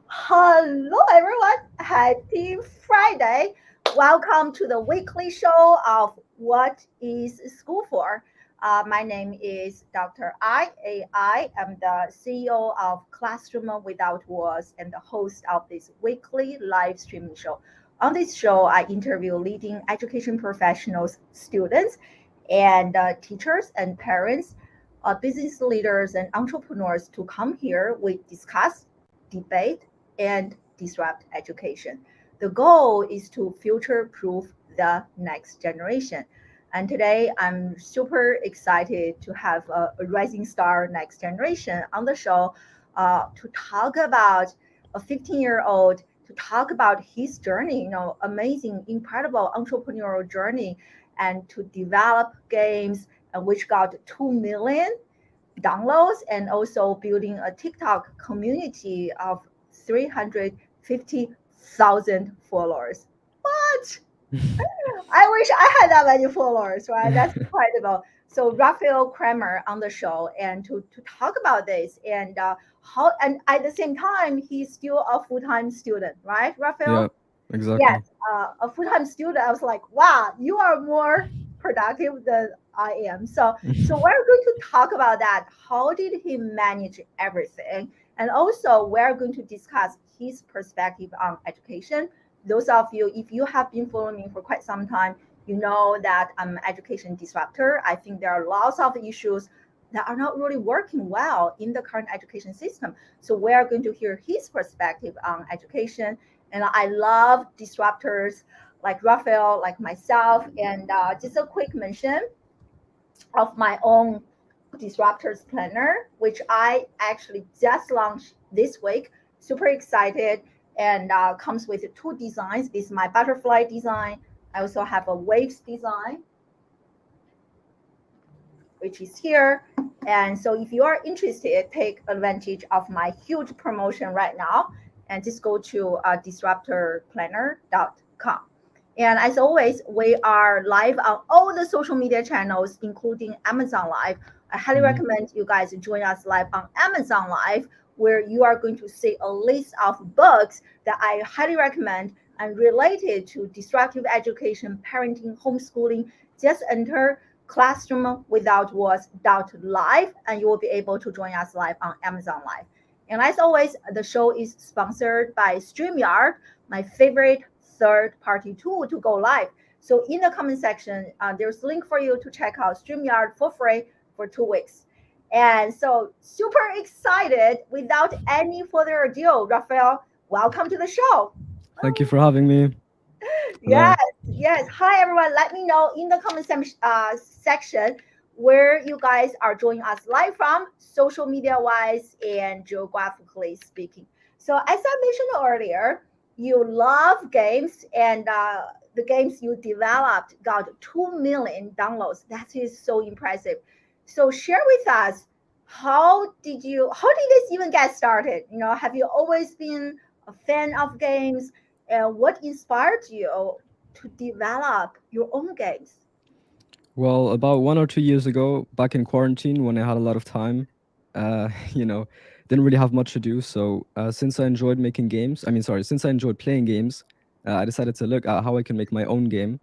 Hello, everyone. Happy Friday. Welcome to the weekly show of What is School For? My name is Dr. I am the CEO of Classroom Without Walls and the host of this weekly live streaming show. On this show, I interview leading education professionals, students, and teachers and parents, business leaders and entrepreneurs to come here. We discuss, debate, and disrupt education. The goal is to future proof the next generation. And today I'm super excited to have a rising star next generation on the show to talk about a 15-year-old, to talk about his journey, amazing, incredible entrepreneurial journey, and to develop games which got 2 million downloads and also building a TikTok community of 350,000 followers. What? I wish I had that many followers, right? That's incredible. So Rafael Kramer on the show and to talk about this and how and at the same time he's still a full-time student, right, Yeah, Rafael? Yes, exactly. a full-time student. I was like, wow, you are more productive than I am. So we're going to talk about that. How did he manage everything? And also, we're going to discuss his perspective on education. Those of you, if you have been following me for quite some time, you know that I'm an education disruptor. I think there are lots of issues that are not really working well in the current education system. So we're going to hear his perspective on education, and I love disruptors like Raphael, like myself. And just a quick mention of my own disruptors planner, which I actually just launched this week. Super excited, and comes with two designs. This is my butterfly design. I also have a waves design, which is here. And so if you are interested, take advantage of my huge promotion right now and just go to disruptorplanner.com. And as always, we are live on all the social media channels, including Amazon Live. I highly Mhm. recommend you guys join us live on Amazon Live, where you are going to see a list of books that I highly recommend and related to disruptive education, parenting, homeschooling. Just enter Classroom Without Walls live, and you will be able to join us live on Amazon Live. And as always, the show is sponsored by StreamYard, my favorite third-party tool to go live. So in the comment section, there's a link for you to check out StreamYard for free for 2 weeks. And so super excited. Without any further ado, Rafael, welcome to the show. Thank you for having me. Yes, Hello. yes. Hi, everyone. Let me know in the section where you guys are joining us live from, social media wise and geographically speaking. So, as I mentioned earlier, you love games, and the games you developed got 2 million downloads. That is so impressive. So, share with us how did this even get started? Have you always been a fan of games? And what inspired you to develop your own games? Well, about 1 or 2 years ago, back in quarantine, when I had a lot of time, uh, you know, didn't really have much to do. So, since I enjoyed making games, since I enjoyed playing games, I decided to look at how I can make my own game.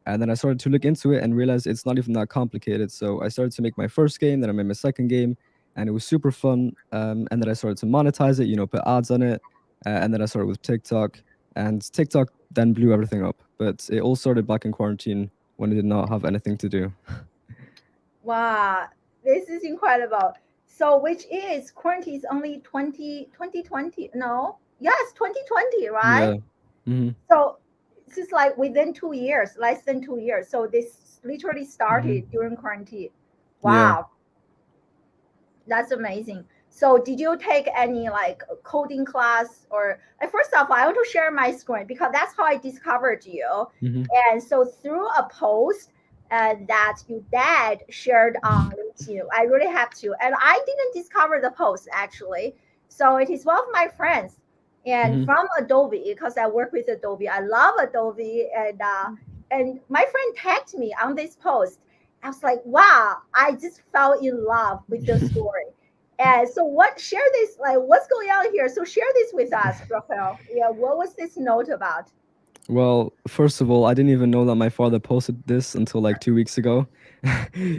And then I started to look into it and realized it's not even that complicated. So I started to make my first game, then I made my second game, and it was super fun. And then I started to monetize it, put ads on it. And then I started with TikTok, and TikTok then blew everything up. But it all started back in quarantine when I did not have anything to do. Wow, this is incredible. So, which is quarantine is only 2020? No, yes, 2020, right? Yeah. Hmm. So, this is like within 2 years, less than 2 years. So, this literally Hmm. started during quarantine. Yeah. Wow, that's amazing. So, did you take any like coding class or first of all, I want to share my screen because that's how I discovered you. Hmm. And so, through a post that your dad shared on LinkedIn, I really have to. And I didn't discover the post actually. So, it is one of my friends and Hmm. from Adobe because I work with Adobe. I love Adobe, and my friend tagged me on this post. I was like, wow, I just fell in love with the story. And so what share this like what's going on here? So share this with us, Rafael. Yeah, what was this note about? Well, first of all, I didn't even know that my father posted this until like 2 weeks ago.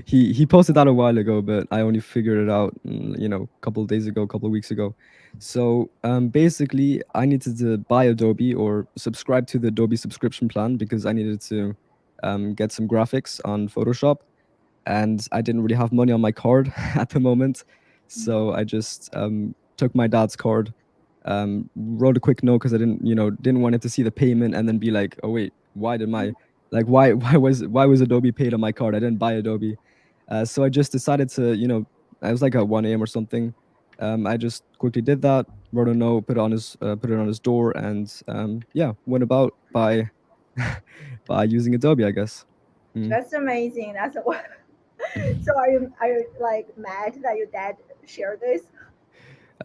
He posted that a while ago, but I only figured it out, a couple of days ago, a couple of weeks ago. So basically, I needed to buy Adobe or subscribe to the Adobe subscription plan because I needed to get some graphics on Photoshop, and I didn't really have money on my card at the moment, so I just took my dad's card, wrote a quick note because I didn't want it to see the payment and then be like, oh wait, why did my like why was Adobe paid on my card? I didn't buy Adobe, so I just decided to I was like at 1 a.m. or something. I just quickly did that, wrote a note, put it on his door, and yeah, went about by by using Adobe, I guess. Mm. That's amazing. That's a, so are you like mad that your dad shared this?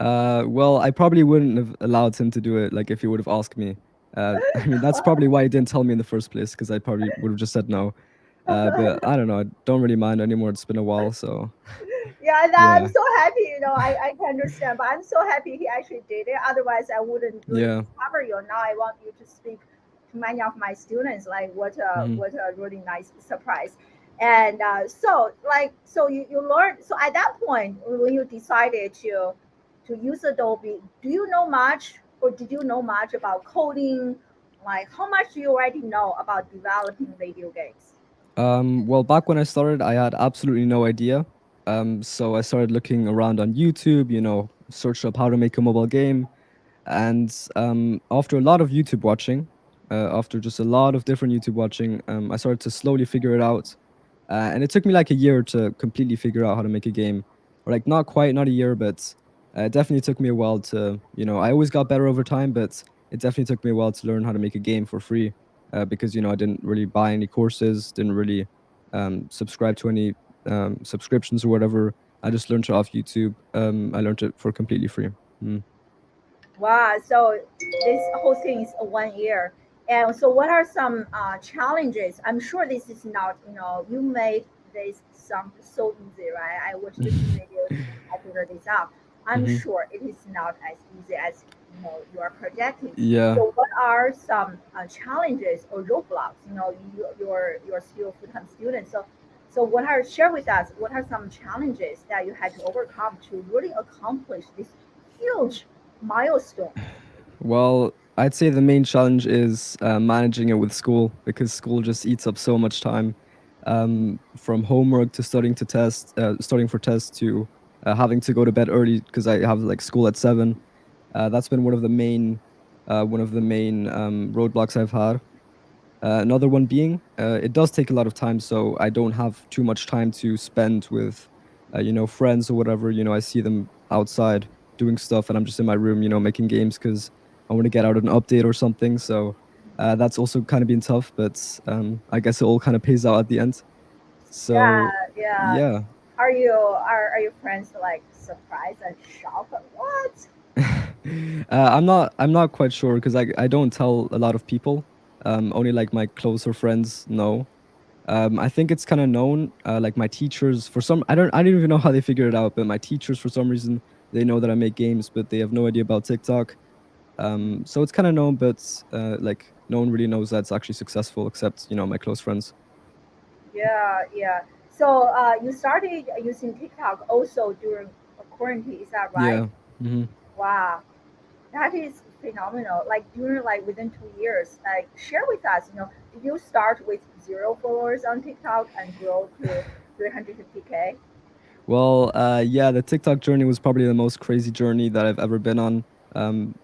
Well, I probably wouldn't have allowed him to do it, like, if he would have asked me. I mean, that's probably why he didn't tell me in the first place, because I probably would have just said no. But I don't know. I don't really mind anymore. It's been a while, so Yeah, and I'm yeah, so happy, I can understand, but I'm so happy he actually did it. Otherwise, I wouldn't really yeah. discover you. Now I want you to speak to many of my students, like Hmm. what a really nice surprise. And so, like, so you learned. So at that point, when you decided to use Adobe, do you know much, or did you know much about coding? Like, how much do you already know about developing video games? Well, back when I started, I had absolutely no idea. So I started looking around on YouTube, searched up how to make a mobile game. And after a lot of YouTube watching, after just a lot of different YouTube watching, I started to slowly figure it out. And it took me like a year to completely figure out how to make a game, or like not quite, not a year, but it definitely took me a while to, I always got better over time, but it definitely took me a while to learn how to make a game for free, because I didn't really buy any courses, didn't really subscribe to any subscriptions or whatever. I just learned it off YouTube. I learned it for completely free. Mm. Wow, so this whole thing is 1 year. And so, what are some challenges? I'm sure this is not, you made this sound so easy, right? I watched a few videos, I figured this out. I'm Hmm. sure it is not as easy as you are projecting. Yeah. So, what are some challenges or roadblocks? You're still a full-time student, so share with us? What are some challenges that you had to overcome to really accomplish this huge milestone? Well, I'd say the main challenge is managing it with school, because school just eats up so much time, from homework to studying for tests to having to go to bed early because I have like school at 7. That's been one of the main roadblocks I've had. Another one being, it does take a lot of time, so I don't have too much time to spend with, friends or whatever. I see them outside doing stuff, and I'm just in my room, making games because I want to get out an update or something. So that's also kind of been tough, but I guess it all kind of pays out at the end. Yeah, So yeah. yeah. Are your friends like surprised and shocked? What? I'm not quite sure because I don't tell a lot of people. Only like my closer friends know. I think it's kind of known. Like my teachers, I don't even know how they figured it out, but my teachers, for some reason, they know that I make games, but they have no idea about TikTok. So it's kind of known, but like no one really knows that's actually successful except my close friends. Yeah, yeah. So you started using TikTok also during quarantine, is that right? Yeah. Hmm. Wow, that is phenomenal. Like during like within 2 years, like share with us. Did you start with zero followers on TikTok and grow to 350K? Well, yeah, the TikTok journey was probably the most crazy journey that I've ever been on.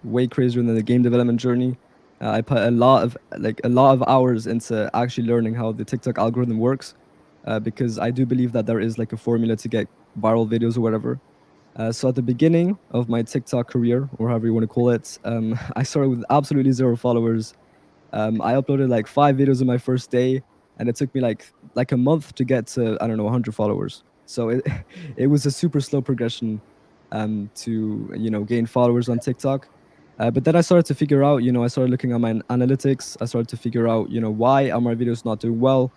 Way crazier than the game development journey. I put a lot of hours into actually learning how the TikTok algorithm works, because I do believe that there is like a formula to get viral videos or whatever. So at the beginning of my TikTok career, or however you want to call it, I started with absolutely zero followers. I uploaded like 5 videos in my first day, and it took me like a month to get to, I don't know, 100 followers. So it it was a super slow progression to gain followers on TikTok. But then I started to figure out, I started looking at my analytics. I started to figure out, why are my videos not doing well?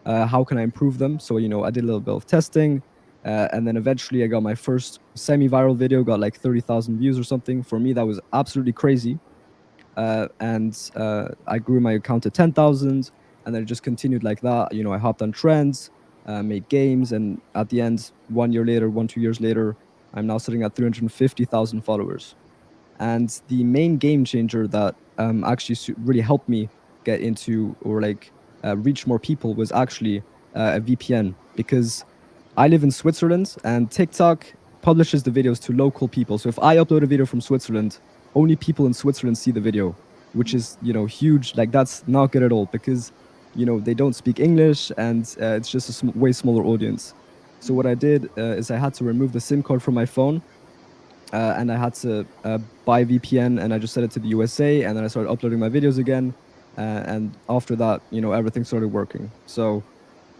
How can I improve them? So I did a little bit of testing. And then eventually I got my first semi-viral video, got like 30,000 views or something. For me, that was absolutely crazy. And I grew my account to 10,000, and then it just continued like that. You know, I hopped on trends, made games, and at the end, 1 year later, 2 years later, I'm now sitting at 350,000 followers. And the main game changer that actually really helped me get into or like reach more people was actually a VPN, because I live in Switzerland and TikTok publishes the videos to local people. So if I upload a video from Switzerland, only people in Switzerland see the video, which is, huge. Like that's not good at all, because, they don't speak English, and it's just a way smaller audience. So what I did is I had to remove the SIM card from my phone, and I had to buy VPN, and I just set it to the USA, and then I started uploading my videos again. And after that, everything started working. So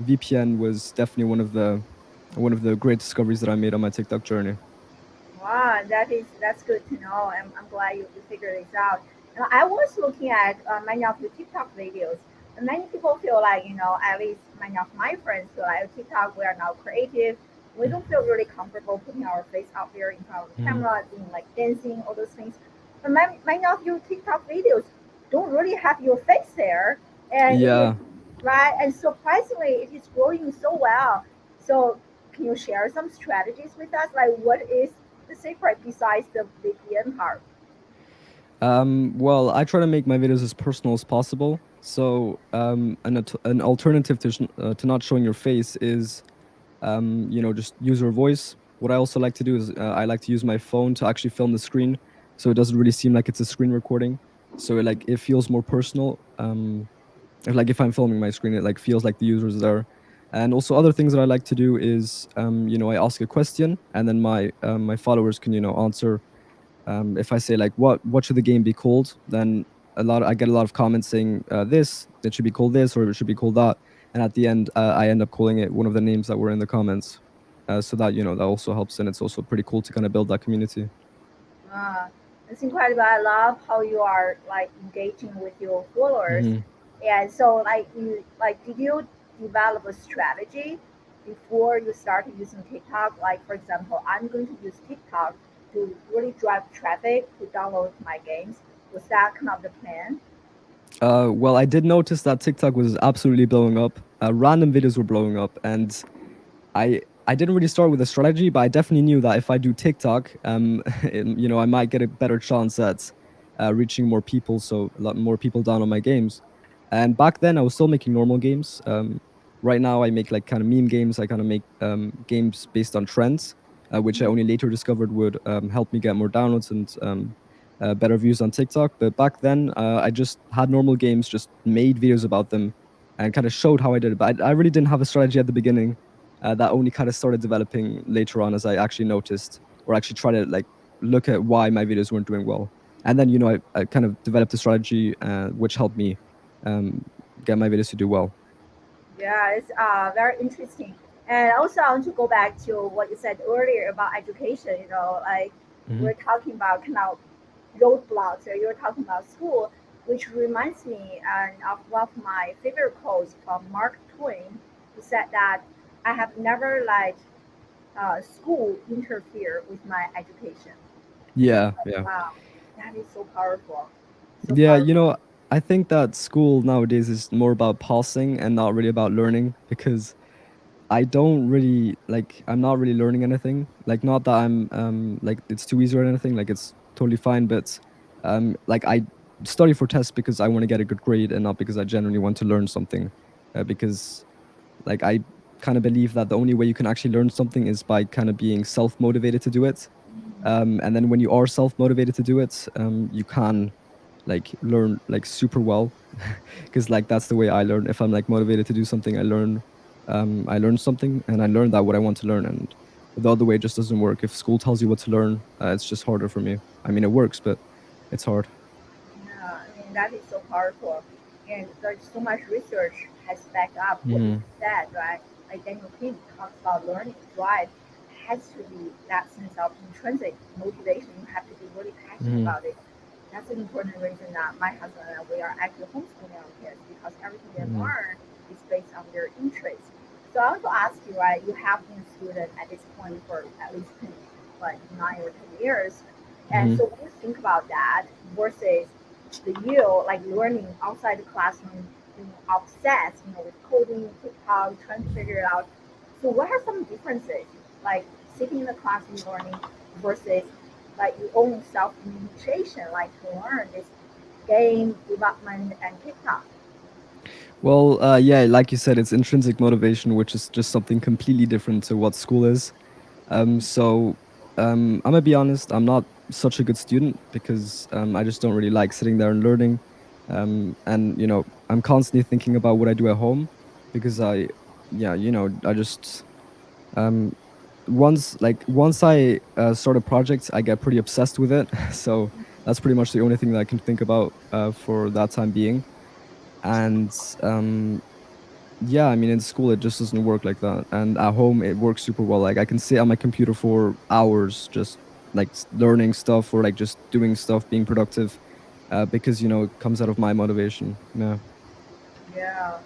VPN was definitely one of the great discoveries that I made on my TikTok journey. Wow, that's good to know. I'm glad you figured this out. I was looking at many of your TikTok videos, and many people feel like at least many of my friends feel like TikTok we are now creative. We don't feel really comfortable putting our face out there in front of the Mhm. camera, doing like dancing, all those things. But many of your TikTok videos don't really have your face there, and it is Yeah. right. And surprisingly, it is growing so well. So can you share some strategies with us? Like, what is the secret besides the VPN part? Well, I try to make my videos as personal as possible. So, an alternative to not showing your face is, just use your voice. What I also like to do is I like to use my phone to actually film the screen, so it doesn't really seem like it's a screen recording. So it feels more personal. Like if I'm filming my screen, it like feels like the user is there. And also other things that I like to do is, I ask a question, and then my followers can answer. If I say like what should the game be called, then I get a lot of comments saying this it should be called this, or it should be called that, and at the end I end up calling it one of the names that were in the comments. So that that also helps, and it's also pretty cool to kind of build that community. Uh, it's incredible. I love how you are like engaging with your followers. Hmm. And so, did you develop a strategy before you started using TikTok? Like, for example, I'm going to use TikTok to really drive traffic to download my games. Was that kind of the plan? Well, I did notice that TikTok was absolutely blowing up. Random videos were blowing up, and I didn't really start with a strategy, but I definitely knew that if I do TikTok, I might get a better chance at reaching more people, so a lot more people down on my games. And back then, I was still making normal games. Right now, I make like kind of meme games. I kind of make games based on trends, which I only later discovered would help me get more downloads and better views on TikTok. But back then, I just had normal games, just made videos about them, and kind of showed how I did it. But I really didn't have a strategy at the beginning. That only kind of started developing later on, as I actually noticed, or actually try to like look at why my videos weren't doing well. And then I kind of developed a strategy which helped me um, get my videos to do well. Yeah, it's very interesting. And also, I want to go back to what you said earlier about education. Like Hmm. we're talking about kind of roadblocks, or you're talking about school, which reminds me of one of my favorite quotes from Mark Twain, who said that I have never let school interfere with my education. And I was Yeah, like, yeah, wow, that is so powerful, so yeah. powerful. I think that school nowadays is more about passing and not really about learning, because I don't really like I'm not really learning anything. Like not that I'm like it's too easy or anything, like it's totally fine, but like I study for tests because I want to get a good grade, and not because I genuinely want to learn something. Because like I kind of believe that the only way you can actually learn something is by kind of being self-motivated to do it. And then when you are self-motivated to do it, you can like learn like super well, because like that's the way I learn. If I'm like motivated to do something, I learn something, and I learn that what I want to learn. And the other way just doesn't work. If school tells you what to learn, it's just harder for me. I mean, it works, but it's hard. Yeah, I mean that is so powerful, and there's so much research has backed up what you Hmm. said, right? Like Daniel Pink talks about learning drive has to be that sense of intrinsic motivation. You have to be really passionate Hmm. about it. That's an important reason that my husband and we are actually homeschooling our kids because everything they Hmm. learn is based on their interest. So I want to ask you, right? You have been a student at this point for at least 10, like 9 or 10 years, and Hmm. so when you think about that versus the you like learning outside the classroom, obsessed, with coding, TikTok, trying to figure it out. So what are some differences, like sitting in the classroom learning versus like your own self initiation, like to learn this game development and TikTok? Well, yeah, like you said, it's intrinsic motivation, which is just something completely different to what school is. So I'm gonna be honest, I'm not such a good student because I just don't really like sitting there and learning. And I'm constantly thinking about what I do at home because yeah, I just um, once I start a project, I get pretty obsessed with it. So that's pretty much the only thing that I can think about for that time being. And yeah, I mean, in school it just doesn't work like that, and at home it works super well. Like I can sit on my computer for hours, just like learning stuff or like just doing stuff, being productive, because it comes out of my motivation. Yeah. Yeah.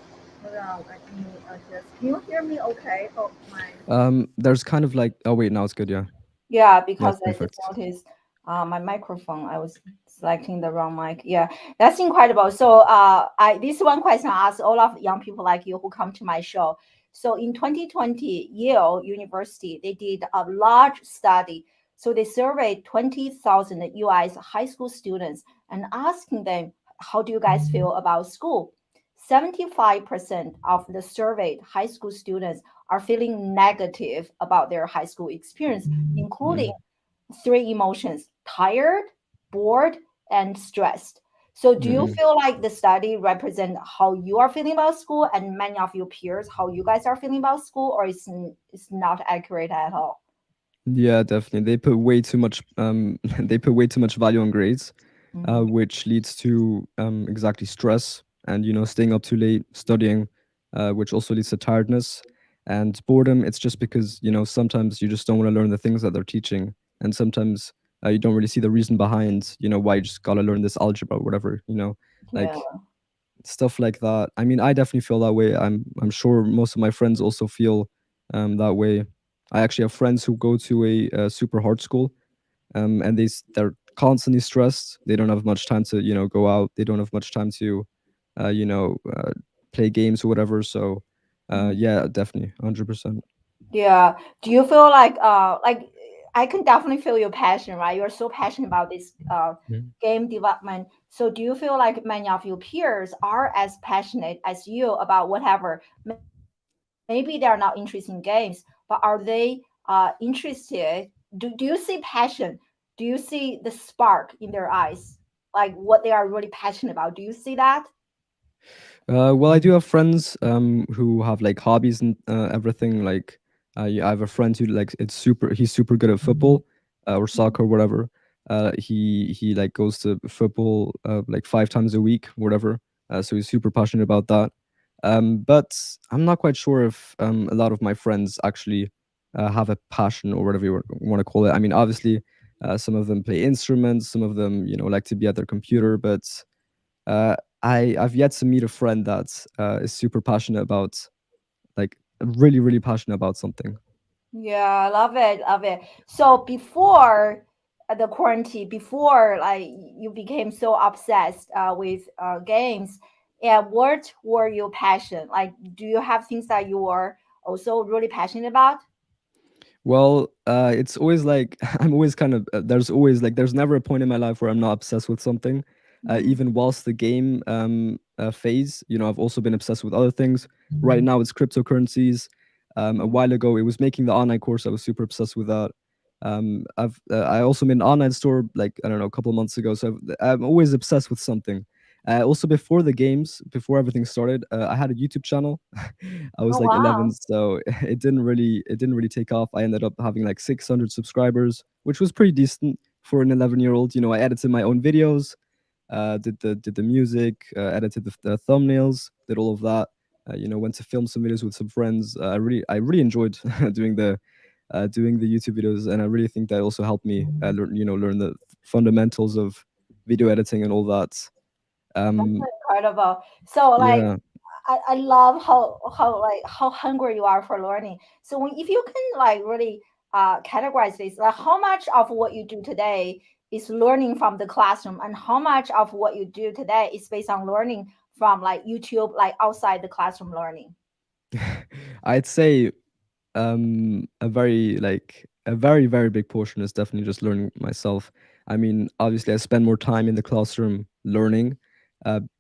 Hold on, let me adjust. Can you hear me okay? Oh, my. There's kind of like, oh wait, now it's good. Yeah, Yeah, yeah, because it's I just perfect. noticed my microphone. I was selecting the wrong mic. Yeah, that's incredible. So, I this one question I ask all of young people like you who come to my show. So, in 2020, Yale University they did a large study. So they surveyed 20,000 U.S. high school students and asking them, "How do you guys feel about school?" 75% of the surveyed high school students are feeling negative about their high school experience, including Mm. three emotions: tired, bored, and stressed. So, do you Mm. feel like the study represent how you are feeling about school and many of your peers, how you guys are feeling about school, or it's not accurate at all? Yeah, definitely. They put way too much. They put way too much value on grades, Mhm. which leads to exactly stress and staying up too late studying, which also leads to tiredness and boredom. It's just because sometimes you just don't want to learn the things that they're teaching, and sometimes you don't really see the reason behind why you just gotta learn this algebra or whatever. Yeah, Like stuff like that. I mean, I definitely feel that way. I'm sure most of my friends also feel that way. I actually have friends who go to a super hard school, and they're constantly stressed. They don't have much time to go out. They don't have much time to uh, you know uh, play games or whatever. So yeah, definitely 100%. yeah. Do you feel like I can definitely feel your passion, right? You're so passionate about this game development. So do you feel like many of your peers are as passionate as you about whatever? Maybe they are not interested in games, but are they interested? Do you see passion? Do you see the spark in their eyes? Like what they are really passionate about? Do you see that? Well, I do have friends who have like hobbies and everything. Like, I have a friend who like he's super good at football or soccer, whatever. He like goes to football like 5 times a week, whatever. So he's super passionate about that. But I'm not quite sure if a lot of my friends actually have a passion or whatever you want to call it. I mean, obviously, some of them play instruments, some of them like to be at their computer, but uh, I've yet to meet a friend that is super passionate about, like, really passionate about something. Yeah, love it, love it. So before the quarantine, before like you became so obsessed with games, yeah, what were your passion? Like, do you have things that you were also really passionate about? Well, it's always like I'm always kind of there's never a point in my life where I'm not obsessed with something. Mhm. Even whilst the game phase, I've also been obsessed with other things. Right now, it's cryptocurrencies. A Mhm. while ago, it was making the online course. I was super obsessed with that. I also made an online store like I don't know a couple of months ago. So I'm always obsessed with something. Also, before the games, before everything started, I had a YouTube channel. I was Oh like wow. 11, so it didn't really take off. I ended up having like 600 subscribers, which was pretty decent for an 11-year-old. I edited my own videos, did the music, edited the thumbnails, did all of that. Went to film some videos with some friends. I really enjoyed doing the YouTube videos, and I really think that also helped me learn the fundamentals of video editing and all that. That's Um, incredible. So like yeah. I love how hungry you are for learning. So if you can like really categorize this, like how much of what you do today is learning from the classroom, and how much of what you do today is based on learning from like YouTube, like outside the classroom learning. I'd say a very very big portion is definitely just learning myself. I mean, obviously I spend more time in the classroom learning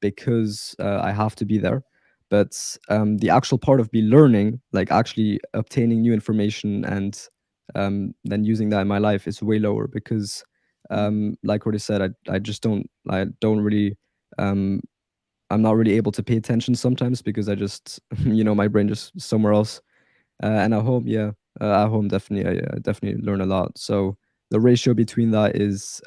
because I have to be there, but the actual part of me learning, like actually obtaining new information and then using that in my life, is way lower because like what I said, I just don't really um I'm not really able to pay attention sometimes because I just my brain just somewhere else. And at home, yeah, at home definitely, I definitely learn a lot. So the ratio between that is,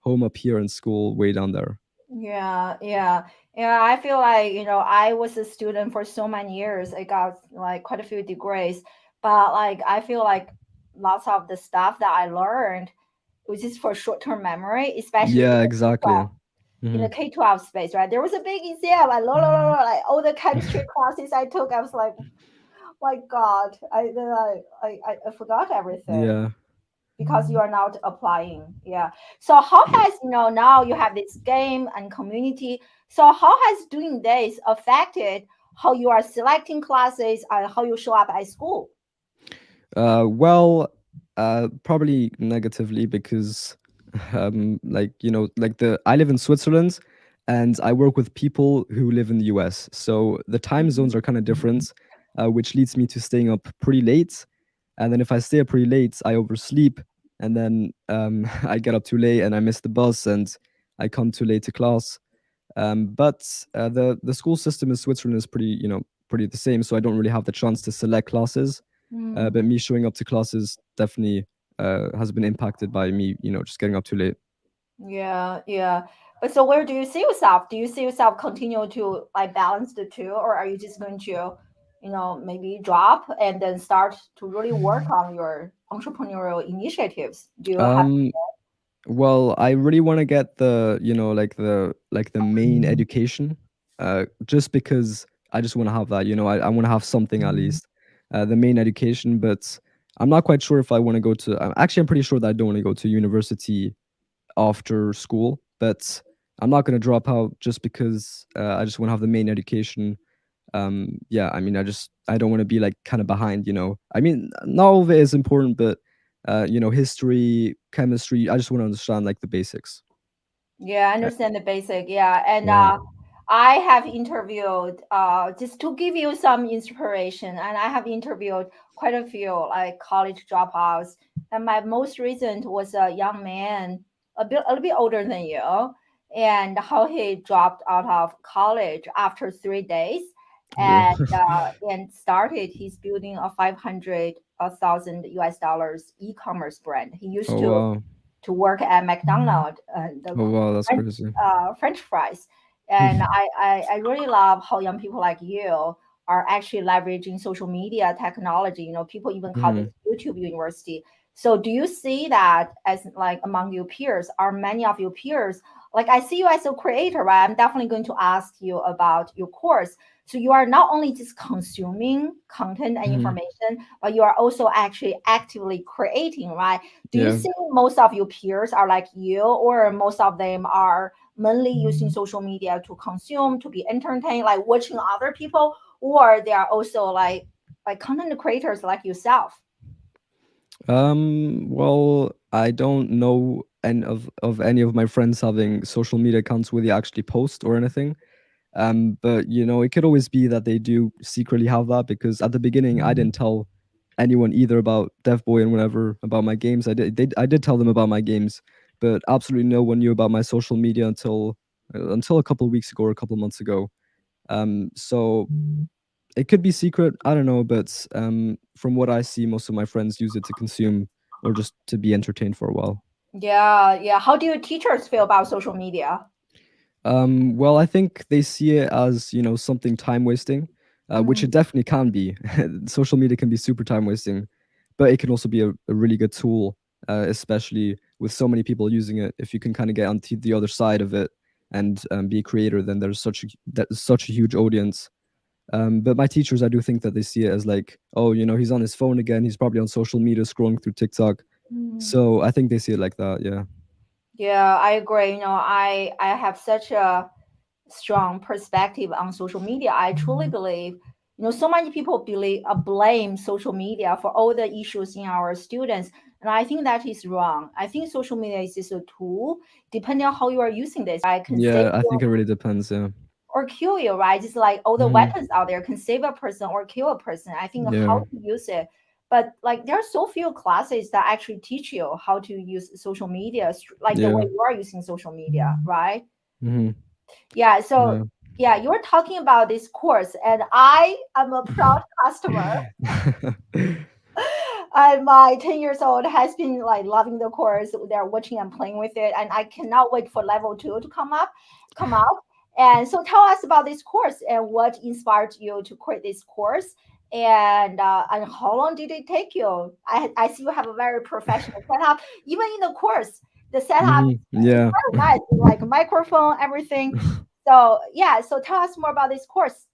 home up here and school way down there. Yeah, yeah. Yeah, I feel like, I was a student for so many years. I got like quite a few degrees, but like I feel like lots of the stuff that I learned was just for short-term memory, especially Yeah, exactly. in Hmm. the K-12 space, right? There was a big exam, like all the chemistry classes I took, I was like, my God, I forgot everything Yeah. because you are not applying. Yeah. So how Yeah. has, now you have this game and community. So how has doing this affected how you are selecting classes and how you show up at school? Well, probably negatively because, like I live in Switzerland, and I work with people who live in the US. So the time zones Mhm. are kind of different, which leads me to staying up pretty late. And then if I stay up pretty late, I oversleep, and then I get up too late and I miss the bus and I come too late to class. But the school system in Switzerland is pretty, pretty the same. So I don't really have the chance to select classes. Mm. But me showing up to classes definitely has been impacted by me, just getting up too late. Yeah, yeah. But so where do you see yourself? Do you see yourself continue to like balance the two, or are you just going to, maybe drop and then start to really work on your entrepreneurial initiatives? Do you have? Um, well, I really want to get the, like the main education, just because I just want to have that. I want to have something at least, the main education. But I'm not quite sure if I want to go to. Actually, I'm pretty sure that I don't want to go to university after school, but I'm not going to drop out just because I just want to have the main education. Yeah, I mean, I don't want to be like kind of behind. I mean, not all of it is important, but history, chemistry, I just want to understand like the basics. Yeah, I Uh, understand the basic. Yeah, and yeah. I have interviewed just to give you some inspiration, and I have interviewed quite a few like college dropouts. And my most recent was a young man, a little bit older than you, and how he dropped out of college after 3 days, Whoa. and started he's building a 500,000 US dollars e-commerce brand. He used Oh wow. to work at McDonald's, the Oh wow, that's French, crazy. French fries. And I really love how young people like you are actually leveraging social media technology. People even call this Mhm. YouTube University. So do you see that as like among your peers? Are many of your peers like I see you as a creator, right? I'm definitely going to ask you about your course. So you are not only just consuming content and Mhm. information, but you are also actually actively creating, right? Do you Yeah. think most of your peers are like you, or most of them are mainly using social media to consume, to be entertained, like watching other people, or they are also like content creators like yourself? Well, I don't know any of any of my friends having social media accounts where they actually post or anything. But it could always be that they do secretly have that because at the beginning I didn't tell anyone either about Dev Boy and whatever about my games. I did tell them about my games, but absolutely no one knew about my social media until a couple of weeks ago or a couple of months ago. So it could be secret. I don't know, but from what I see, most of my friends use it to consume or just to be entertained for a while. Yeah, yeah. How do your teachers feel about social media? Well, I think they see it as, something time wasting, which it Mm. definitely can be. Social media can be super time wasting, but it can also be a really good tool, especially with so many people using it. If you can kind of get onto the other side of it and be a creator, then there's such a huge audience. But my teachers, I do think that they see it as like, oh, he's on his phone again. He's probably on social media scrolling through TikTok. Mm. So I think they see it like that. Yeah. Yeah, I agree. I have such a strong perspective on social media. I truly believe, so many people blame social media for all the issues in our students, and I think that is wrong. I think social media is just a tool. Depending on how you are using this, I can save Yeah, I you think it really depends. Yeah. or kill you, right? Just like all the Hmm. weapons out there can save a person or kill a person. I think how Yeah. to use it. But like there are so few classes that actually teach you how to use social media, like the way Yeah. you are using social media, right? Hmm. Yeah. So Yeah. yeah, you were talking about this course, and I am a proud customer. And my 10 years old has been like loving the course. They're watching and playing with it, and I cannot wait for level 2 to come out. And so tell us about this course and what inspired you to create this course, and how long did it take you? I see you have a very professional setup. Even in the course, the setup is Yeah. very nice, like microphone, everything. So yeah, so tell us more about this course.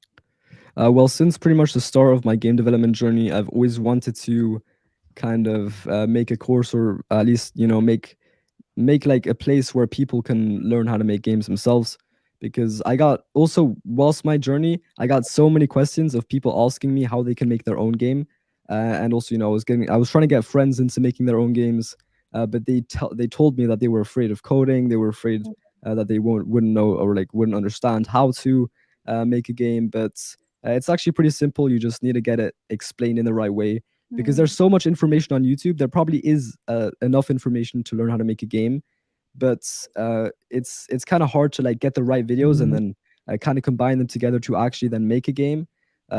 Well, since pretty much the start of my game development journey, I've always wanted to kind of make a course, or at least make like a place where people can learn how to make games themselves. Because I got also, whilst my journey, I got so many questions of people asking me how they can make their own game. And also, I was trying to get friends into making their own games, but they told me that they were afraid of coding. They were afraid that they wouldn't know, or like wouldn't understand how to make a game. But it's actually pretty simple. You just need to get it explained in the right way, because Mm, there's so much information on YouTube. There probably is enough information to learn how to make a game, but it's kind of hard to like get the right videos and then kind of combine them together to actually then make a game.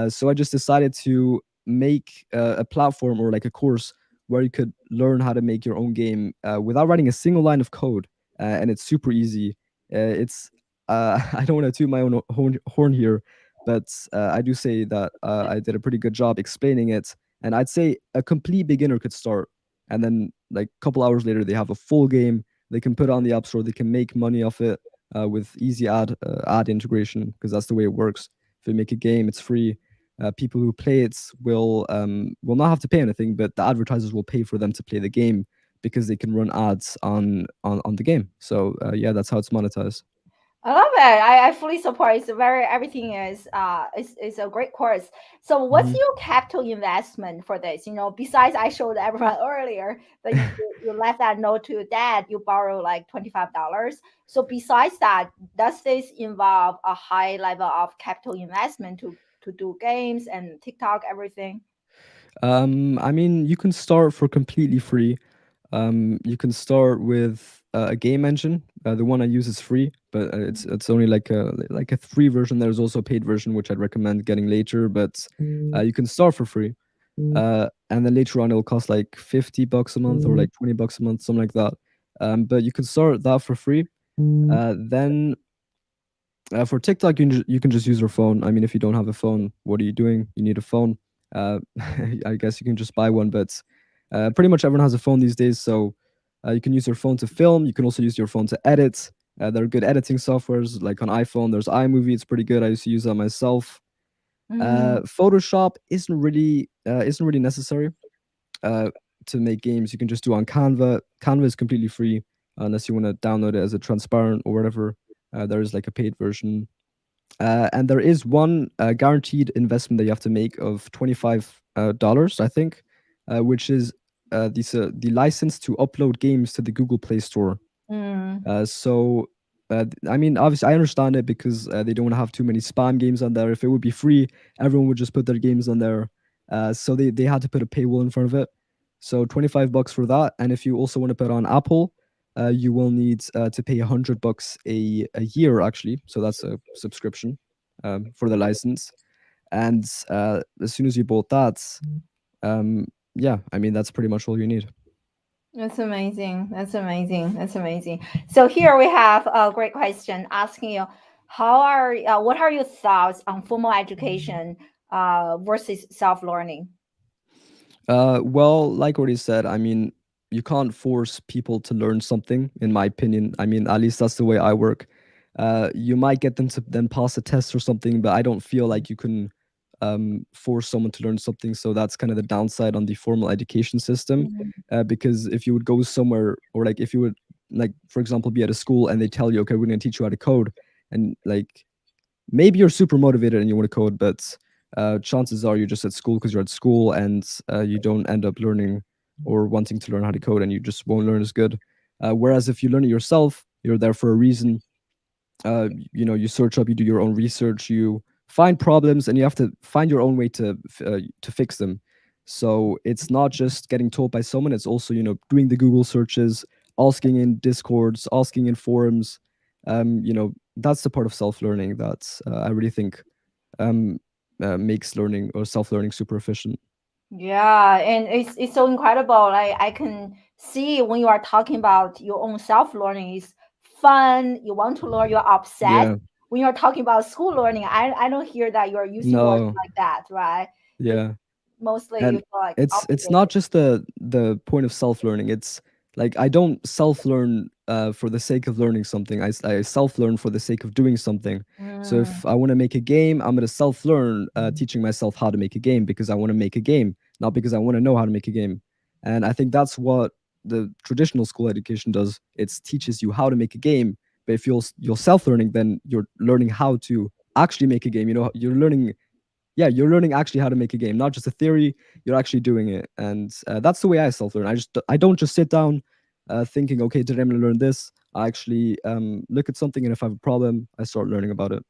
So I just decided to make a platform, or like a course, where you could learn how to make your own game without writing a single line of code, and it's super easy. It's I don't want to toot my own horn here, but I do say that I did a pretty good job explaining it, and I'd say a complete beginner could start, and then like a couple hours later they have a full game. They can put it on the app store. They can make money off it with easy ad integration, because that's the way it works. If you make a game, it's free. People who play it will not have to pay anything, but the advertisers will pay for them to play the game, because they can run ads on the game. So yeah, that's how it's monetized. I love it. I fully support. It's very everything is a great course. So what's Hmm. your capital investment for this? Besides I showed everyone earlier that you left that note to your dad, you borrow like $25. So besides that, does this involve a high level of capital investment to do games and TikTok everything? I mean, you can start for completely free. You can start with a game engine. The one I use is free, but it's only like a free version. There's also a paid version, which I'd recommend getting later. But you can start for free, and then later on it'll cost like $50 a month, or like $20 a month, something like that. But you can start that for free. Then for TikTok, you can just use your phone. I mean, if you don't have a phone, what are you doing? You need a phone. I guess you can just buy one, but pretty much everyone has a phone these days. So you can use your phone to film. You can also use your phone to edit. There are good editing softwares, like on iPhone. There's iMovie. It's pretty good. I used to use that myself. Mm, Photoshop isn't really necessary uh, to make games. You can just do on Canva. Canva is completely free, unless you want to download it as a transparent or whatever. There is like a paid version, and there is one guaranteed investment that you have to make of $25, I think, which is the license to upload games to the Google Play Store. mm. I mean, obviously, I understand it, because they don't want to have too many spam games on there. If it would be free, everyone would just put their games on there. So they had to put a paywall in front of it. So $25 for that. And if you also want to put on Apple, you will need to pay $100 a year, actually. So that's a subscription for the license. And as soon as you bought that, um, yeah, I mean, that's pretty much all you need. That's amazing. That's amazing. That's amazing. So here we have a great question asking you, what are your thoughts on formal education versus self-learning? Well, like what he said, I mean, you can't force people to learn something, in my opinion. I mean, at least that's the way I work. You might get them to then pass a test or something, but I don't feel like you can force someone to learn something. So that's kind of the downside on the formal education system. Mhm. Because if you would go somewhere, or like if you would, like for example, be at a school and they tell you, okay, we're going to teach you how to code, and like maybe you're super motivated and you want to code, but chances are you're just at school because you're at school, and you don't end up learning or wanting to learn how to code, and you just won't learn as good. Whereas if you learn it yourself, you're there for a reason. You search up, you do your own research, you find problems, and you have to find your own way to fix them. So it's not just getting told by someone, it's also doing the Google searches, asking in discords, asking in forums. That's the part of self-learning that I really think um, makes learning or self-learning super efficient. Yeah, and it's so incredible. Like I can see when you are talking about your own self-learning is fun, you want to learn, you're obsessed. Yeah. When you're talking about school learning, I don't hear that you're using words No. like that, right? It's Yeah. mostly you And feel like it's not obligated. just the point of self-learning. It's like I don't self-learn for the sake of learning something. I self-learn for the sake of doing something. So Mm, if I want to make a game, I'm going to self-learn teaching myself how to make a game because I want to make a game, not because I want to know how to make a game. And I think that's what the traditional school education does. It teaches you how to make a game, but if you're self-learning, then you're learning how to actually make a game. You're learning, yeah, you're learning actually how to make a game, not just a theory. You're actually doing it, and that's the way I self learn. I don't just sit down thinking, okay, today I'm gonna learn this. I actually look at something, and if I have a problem, I start learning about it.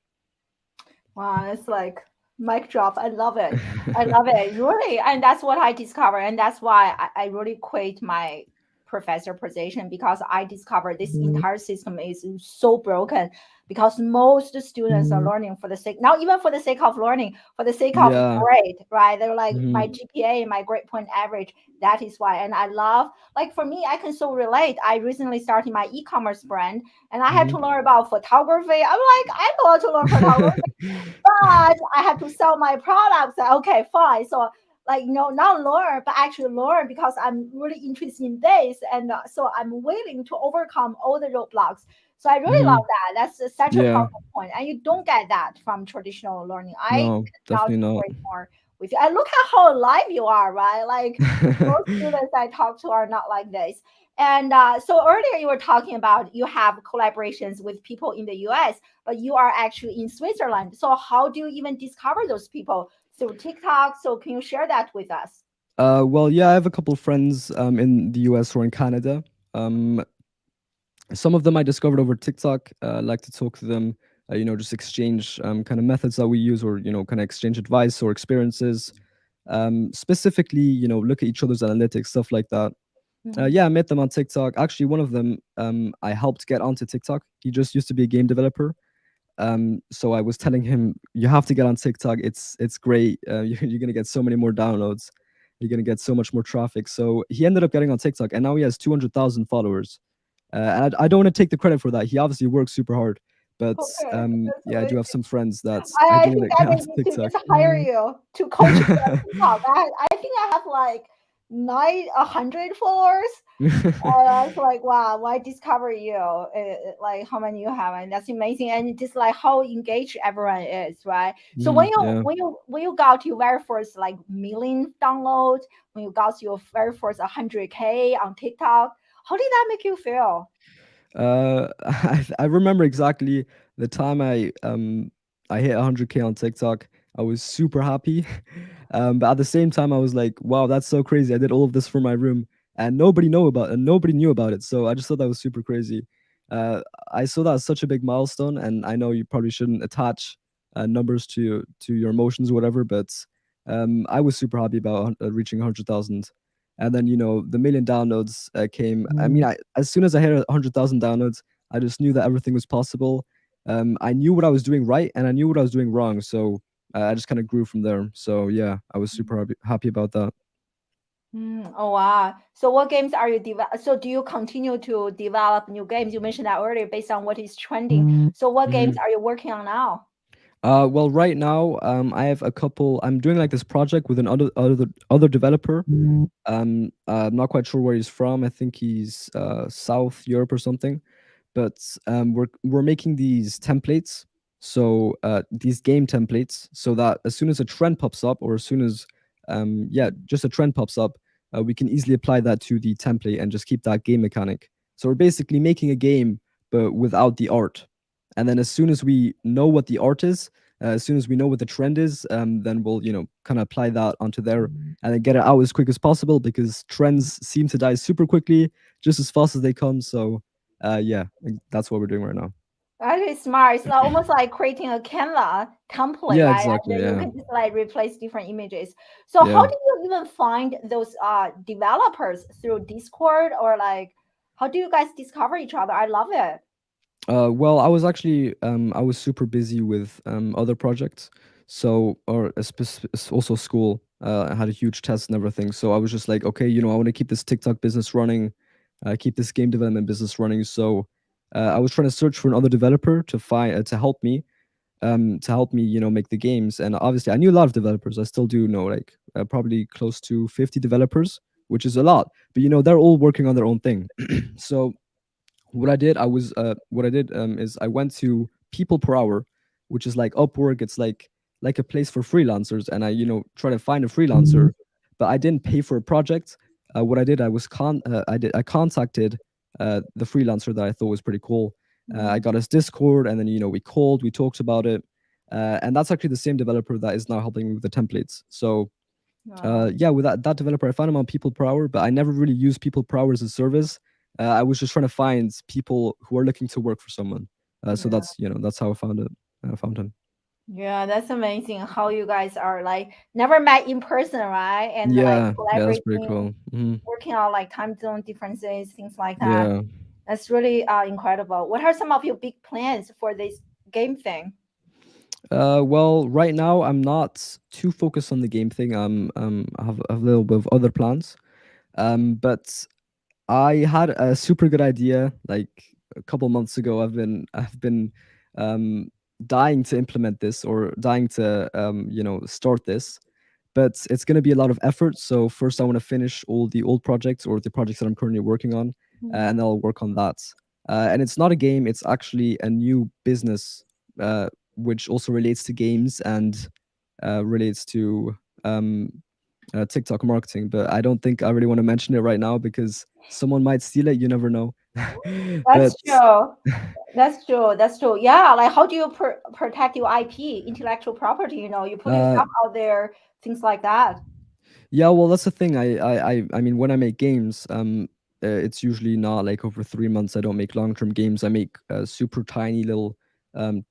wow, it's like mic drop. I love it. I love it. Really. And that's what I discovered. And that's why I really quit my professor position because I discovered this entire system is so broken because most students are learning for the sake, not even for the sake of learning, for the sake of Yeah. grade, right? They're like Hmm. my GPA, my grade point average. That is why. And I love, like for me, I can so relate. I recently started my e-commerce brand and I had Hmm. to learn about photography. I'm like, I don't want to learn photography, but I had to sell my products. Okay, fine. So like not learn, but actually learn because I'm really interested in this, and so I'm willing to overcome all the roadblocks. So I really love Hmm. that. That's such a Yeah. powerful point, and you don't get that from traditional learning. I No, cannot definitely not. agree more with you. And look at how alive you are, right? Like most students I talk to are not like this. And so earlier you were talking about you have collaborations with people in the US, but you are actually in Switzerland. So how do you even discover those people? Through TikTok. So can you share that with us? Well, yeah, I have a couple of friends in the US or in Canada. Um, some of them I discovered over TikTok. I like to talk to them, just exchange kind of methods that we use, or kind of exchange advice or experiences. Specifically, look at each other's analytics, stuff like that. Mhm. Yeah, I met them on TikTok. Actually, one of them I helped get onto TikTok. He just used to be a game developer. So I was telling him, you have to get on TikTok. It's great. You're gonna get so many more downloads. You're gonna get so much more traffic. So he ended up getting on TikTok, and now he has 200,000 followers. And I don't want to take the credit for that. He obviously works super hard. But Okay, that's yeah, I do have amazing. some friends that I I do want think to that get they onto need to TikTok. just hire you to coach me on TikTok. I think I have like 100 followers. I was like, wow, why discover you? Like how many you have, and that's amazing. And just like how engaged everyone is, right? So Mhm, yeah. when you got your very first like million downloads, when you got your very first 100K on TikTok, how did that make you feel? I remember exactly the time I hit 100K on TikTok. I was super happy, but at the same time, I was like, "Wow, that's so crazy! I did all of this for my room, and nobody knew about it." So I just thought that was super crazy. Uh, I saw that as such a big milestone, and I know you probably shouldn't attach numbers to your emotions or whatever, but I was super happy about reaching 100,000. And then the million downloads came. I mean, as soon as I hit 100,000 downloads, I just knew that everything was possible. I knew what I was doing right, and I knew what I was doing wrong. So I just kind of grew from there. So yeah, I was super happy about that. Oh wow! So what games are you develop? So do you continue to develop new games? You mentioned that earlier, based on what is trending. So what games Mhm. are you working on now? Well, right now, I have a couple. I'm doing like this project with another developer. I'm not quite sure where he's from. I think he's South Europe or something. but we're making these templates. So these game templates, so that as soon as a trend pops up, or as soon as yeah, just a trend pops up, we can easily apply that to the template and just keep that game mechanic. So we're basically making a game, but without the art. And then as soon as we know what the art is, as soon as we know what the trend is, then we'll kind of apply that onto there and then get it out as quick as possible, because trends seem to die super quickly, just as fast as they come. So yeah, that's what we're doing right now. That is smart. It's almost like creating a Canva template, Yeah, right? And exactly. then you Yeah, can just like replace different images. So how yeah. do you even find those developers through Discord, or like how do you guys discover each other? I love it. Well, I was super busy with other projects, so or also school. I had a huge test and everything, so I was just like, okay, I want to keep this TikTok business running, keep this game development business running. So I was trying to search for another developer to find to help me, make the games. And obviously, I knew a lot of developers. I still do know, like probably close to 50 developers, which is a lot. But they're all working on their own thing. So what I did is I went to People Per Hour, which is like Upwork. It's like a place for freelancers, and I try to find a freelancer, but I didn't pay for a project. What I did, I contacted the freelancer that I thought was pretty cool. I Mhm. got his Discord, and then we talked about it, and that's actually the same developer that is now helping me with the templates. So Wow. yeah, with that developer, I found him on People Per Hour, but I never really used People Per Hour as a service. I was just trying to find people who are looking to work for someone. So Yeah. that's how I found it. I found him. Yeah, that's amazing how you guys are like never met in person, right? And like Yeah, that's pretty collaborating, cool. working out like time zone differences, things like that. Yeah. That's really incredible. What are some of your big plans for this game thing? Well, right now I'm not too focused on the game thing. I have a little bit of other plans. But I had a super good idea like a couple months ago. I've been um dying to implement this, or dying to start this, but it's going to be a lot of effort. So first I want to finish all the old projects, or the projects that I'm currently working on, Mhm. and I'll work on that. And it's not a game, it's actually a new business, which also relates to games and relates to um TikTok marketing, but I don't think I really want to mention it right now because someone might steal it. You never know. That's But true. That's true. That's true. Yeah, like how do you protect your IP, intellectual property? You put your uh, stuff out there, things like that. yeah, well, that's the thing. I mean, when I make games, it's usually not like over 3 months. I don't make long-term games. I make super tiny little um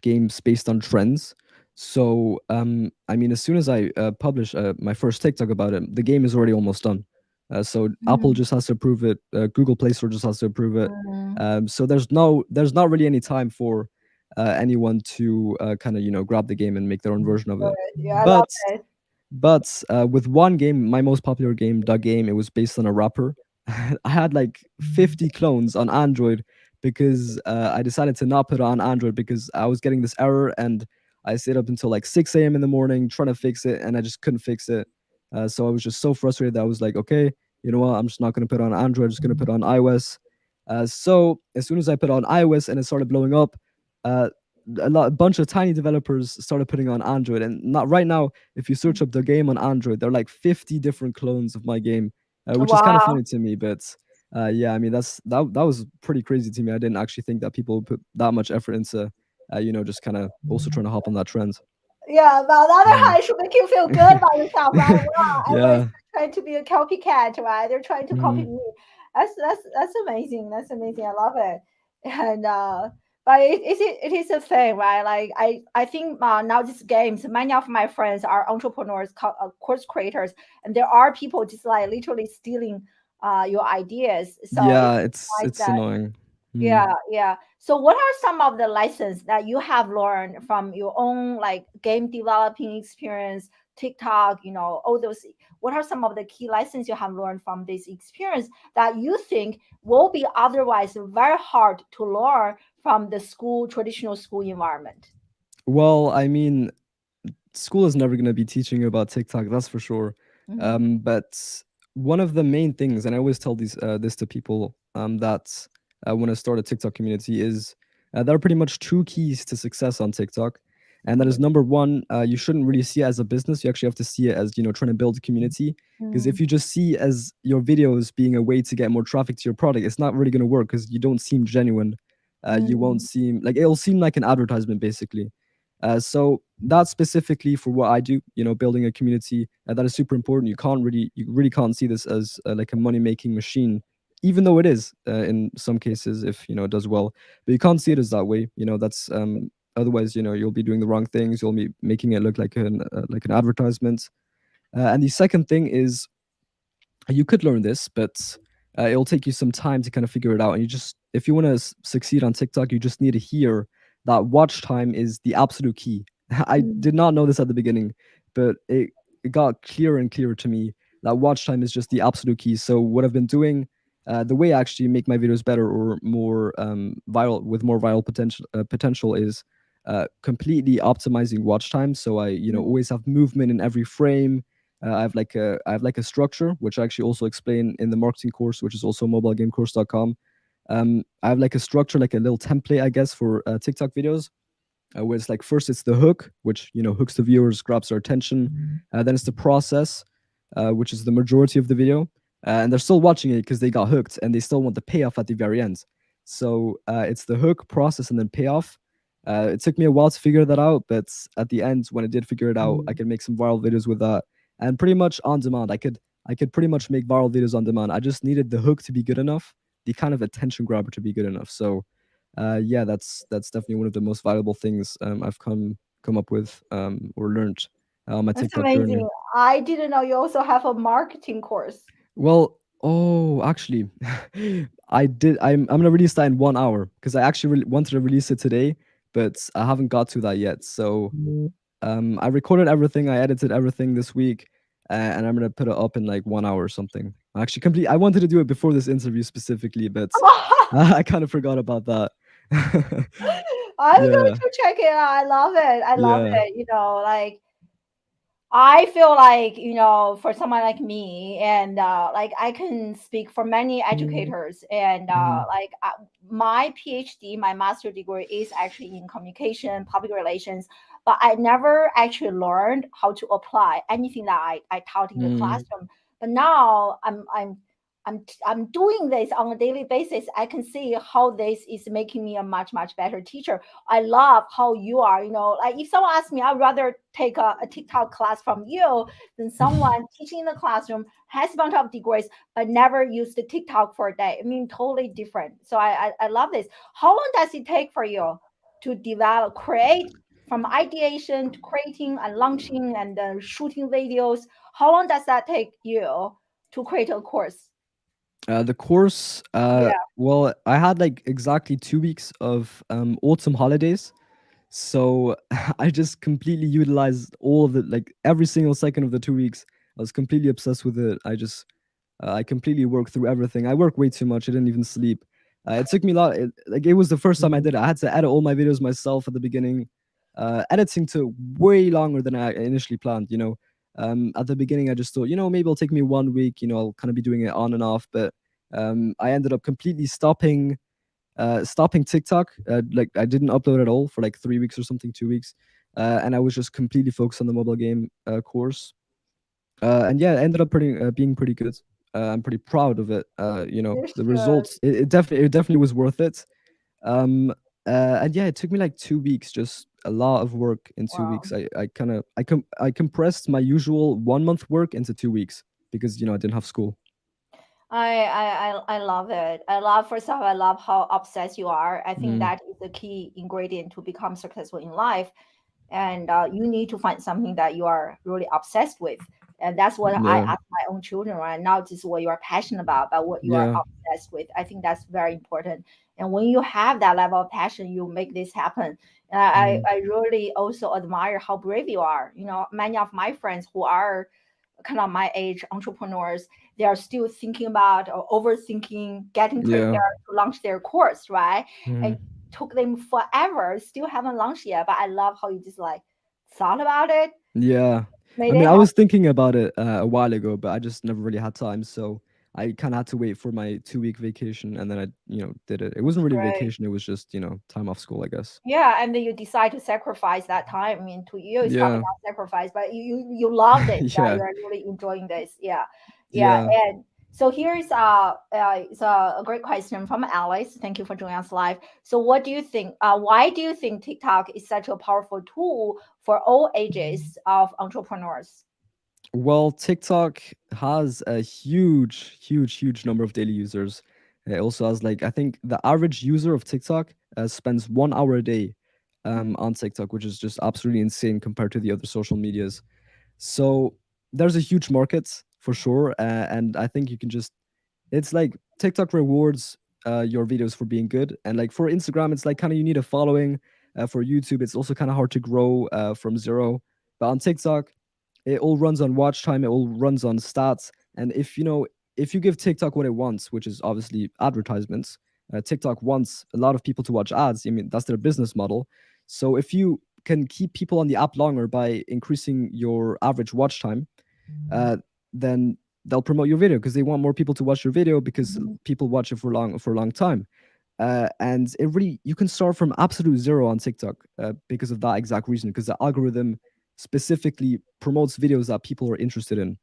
games based on trends. So, I mean, as soon as I publish my first TikTok about it, the game is already almost done. So Apple Mhm. just has to approve it. Google Play Store just has to approve it. Mhm. So there's not really any time for anyone to kind of grab the game and make their own version of it. Good. Yeah, I love But it. with one game, my most popular game, the game, it was based on a rapper. I had like 50 clones on Android because I decided to not put it on Android because I was getting this error, and I stayed up until like 6 a.m. in the morning trying to fix it, and I just couldn't fix it. So I was just so frustrated that I was like, okay, you know what? I'm just not going to put it on Android, I'm just going to put it on iOS. So as soon as I put it on iOS and it started blowing up, uh, a bunch of tiny developers started putting it on Android, and not right now if you search up the game on Android, there are like 50 different clones of my game, which is kind of Wow. funny to me. But yeah, I mean that was pretty crazy to me. I didn't actually think that people would put that much effort into, just kind of also trying to hop on that trend. Yeah, but on the other Mhm. hand, it should make you feel good about yourself, right? Wow, everyone's Yeah. trying to be a copycat, right? They're trying to copy Mhm. me. That's amazing. That's amazing. I love it. And but it is a thing, right? Like I think now these games, many of my friends are entrepreneurs, course creators, and there are people just like literally stealing your ideas. So it's Yeah, nice it's that annoying. Mhm. yeah, yeah. So what are some of the lessons that you have learned from your own like game developing experience, TikTok, all those what are some of the key lessons you have learned from this experience that you think will be otherwise very hard to learn from the traditional school environment? Well, I mean, school is never going to be teaching you about TikTok, that's for sure. Mm-hmm. But one of the main things, and I always tell this to people, that when I started TikTok community is there are pretty much two keys to success on TikTok. And that is number one, you shouldn't really see it as a business. You actually have to see it as, trying to build a community. Because if Mm, you just see as your videos being a way to get more traffic to your product, it's not really going to work because you don't seem genuine. You won't mm, seem like it'll seem like an advertisement basically. So that's specifically for what I do. Building a community that is super important. You really can't see this as like a money making machine, even though it is in some cases if it does well. But you can't see it as that way. That's otherwise you'll be doing the wrong things. You'll be making it look like an advertisement. And the second thing is you could learn this, but it'll take you some time to kind of figure it out. And if you want to succeed on TikTok, you just need to hear that watch time is the absolute key. I mm, did not know this at the beginning, but it got clearer and clearer to me that watch time is just the absolute key. So what I've been doing, the way I actually make my videos better or more viral with more viral potential is completely optimizing watch time. So I mm, always have movement in every frame. I have like a structure, which I actually also explain in the marketing course, which is also mobilegamecourse.com. I have like a structure, like a little template, I guess, for TikTok videos, where it's like first it's the hook, which hooks the viewers, grabs their attention. Then it's the process, which is the majority of the video, and they're still watching it because they got hooked and they still want the payoff at the very end. So it's the hook, process, and then payoff. It took me a while to figure that out, but at the end, when I did figure it out, I could make some viral videos with that, and pretty much on demand. I could pretty much make viral videos on demand. I just needed the hook to be good enough, the kind of attention grabber to be good enough. So yeah, that's definitely one of the most valuable things I've come up with or learned on my that's TikTok journey. amazing. I didn't know you also have a marketing course. Well, oh, actually, I did. I'm gonna release that in 1 hour because I actually wanted to release it today, but I haven't got to that yet. So I recorded everything, I edited everything this week, and I'm gonna put it up in like 1 hour or something. Actually, complete. I wanted to do it before this interview specifically, but I kind of forgot about that. I'm going Yeah, to check it out. I love it. I love yeah. it. Like I feel like, for someone like me, and like I can speak for many educators, and Mhm. like my PhD, my master degree is actually in communication, public relations, but I never actually learned how to apply anything that I taught in the Mm, classroom. But now I'm doing this on a daily basis. I can see how this is making me a much, much better teacher. I love how you are. Like if someone asks me, I'd rather take a TikTok class from you than someone teaching in the classroom, has a bunch of degrees, but never used the TikTok for a day. I mean, totally different. So I love this. How long does it take for you to create from ideation to creating and launching and shooting videos? How long does that take you to create a course? the course, Yeah. well, I had like exactly 2 weeks of autumn holidays. So I just completely utilized all of it, like every single second of the 2 weeks. I was completely obsessed with it. I completely worked through everything. I work way too much. I didn't even sleep. It took me a lot. Like it was the first time I did it. I had to edit all my videos myself at the beginning. Editing took way longer than I initially planned. At the beginning, I just thought, maybe it'll take me 1 week. I'll kind of be doing it on and off. But I ended up completely stopping TikTok. Like I didn't upload at all for like 3 weeks or something, 2 weeks, and I was just completely focused on the mobile game course. And yeah, it ended up being pretty good. I'm pretty proud of it. You The should. results. It definitely was worth it. Um, and yeah, it took me like 2 weeks, just a lot of work in two Wow. weeks. I compressed my usual 1 month work into 2 weeks because I didn't have school. I love it. I love first off, I love how obsessed you are. I think Mm, that is the key ingredient to become successful in life. And you need to find something that you are really obsessed with. And that's what I yeah, ask my own children right now. This is what you are passionate about what you are yeah, obsessed with. I think that's very important. And when you have that level of passion, you make this happen. And mm, I really also admire how brave you are. Many of my friends who are kind of my age entrepreneurs, they are still thinking about or overthinking getting yeah, prepared to launch their course, right? And mm, took them forever, still haven't launched yet. But I love how you just like thought about it, yeah. I made mean, it I happen. was thinking about it a while ago, but I just never really had time. So I kind of had to wait for my 2 week vacation, and then I did it. It wasn't really Right. vacation; it was just time off school, I guess. Yeah, and then you decide to sacrifice that time. I mean, to you, it's probably Yeah, not sacrifice, but you love this, right? yeah, You're really enjoying this. Yeah, yeah. yeah. And so here's it's a great question from Alice. Thank you for joining us live. So, what do you think? Why do you think TikTok is such a powerful tool for all ages of entrepreneurs? Well, TikTok has a huge, huge, huge number of daily users. It also has, like, I think the average user of TikTok spends 1 hour a day Mm, on TikTok, which is just absolutely insane compared to the other social medias. So there's a huge market for sure, and I think you can just it's like TikTok rewards your videos for being good, and like for Instagram, it's like kind of you need a following. For YouTube, it's also kind of hard to grow from zero. But on TikTok, it all runs on watch time. It all runs on stats. And if you give TikTok what it wants, which is obviously advertisements, TikTok wants a lot of people to watch ads. I mean, that's their business model. So if you can keep people on the app longer by increasing your average watch time, uh, then they'll promote your video because they want more people to watch your video because mhm, people watch it for a long time. And it really you can start from absolute zero on TikTok because of that exact reason, because the algorithm specifically promotes videos that people are interested in.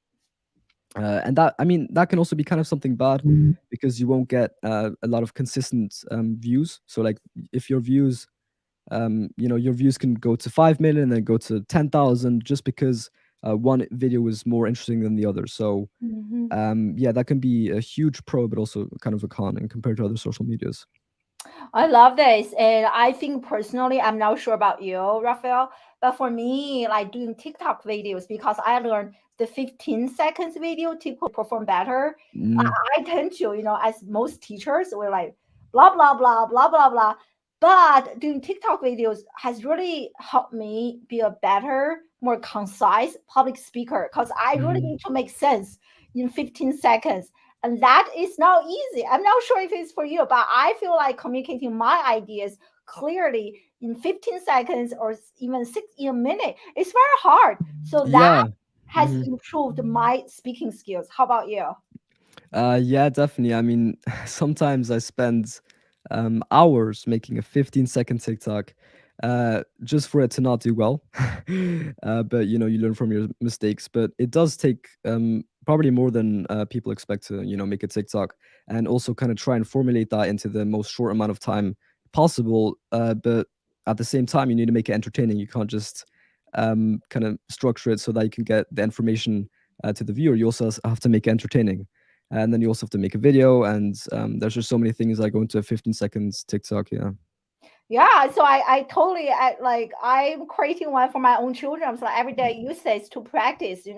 And that, I mean, that can also be kind of something bad because you won't get a lot of consistent views. So like if your views your views can go to 5 million and then go to 10,000 just because one video was more interesting than the other. So mhm. yeah, that can be a huge pro, but also kind of a con in compared to other social medias. I love this. And I think personally, I'm not sure about you, Rafael, but for me, like doing TikTok videos, because I learned the 15 seconds video typically perform better. I, Mm, I tend to, as most teachers, we're like, blah, blah, blah, blah, blah, blah. But doing TikTok videos has really helped me be a better, more concise public speaker because I really mhm. need to make sense in 15 seconds, and that is not easy. I'm not sure if it's for you, but I feel like communicating my ideas clearly in 15 seconds or even in a minute is very hard. So that Yeah. has Mhm. improved my speaking skills. How about you? Yeah, definitely. I mean, sometimes I spend hours making a 15-second TikTok just for it to not do well. But you learn from your mistakes. But it does take probably more than people expect to make a TikTok, and also kind of try and formulate that into the most short amount of time possible. But at the same time, you need to make it entertaining. You can't just kind of structure it so that you can get the information to the viewer. You also have to make it entertaining, and then you also have to make a video, and there's just so many things that go into a 15 seconds TikTok. Yeah. Yeah, so I totally I'm creating one for my own children. So every day usage to practice, to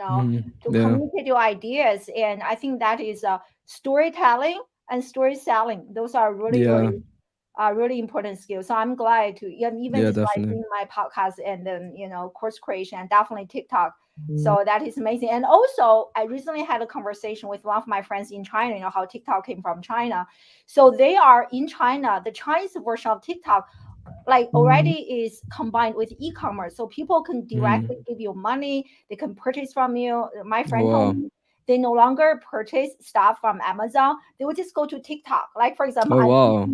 Yeah. communicate your ideas. And I think that is storytelling and story selling. Those are really, Yeah. really important skills. So I'm glad to, yeah, even Yeah, just like definitely. doing my podcast and then course creation and definitely TikTok. So that is amazing. And also, I recently had a conversation with one of my friends in China. You know how TikTok came from China. So they are in China. The Chinese version of TikTok like already is combined with e-commerce, so people can directly Mhm. give you money, they can purchase from you. My Oh, friend told wow. me they no longer purchase stuff from Amazon, they would just go to TikTok. Like for example, Oh, wow.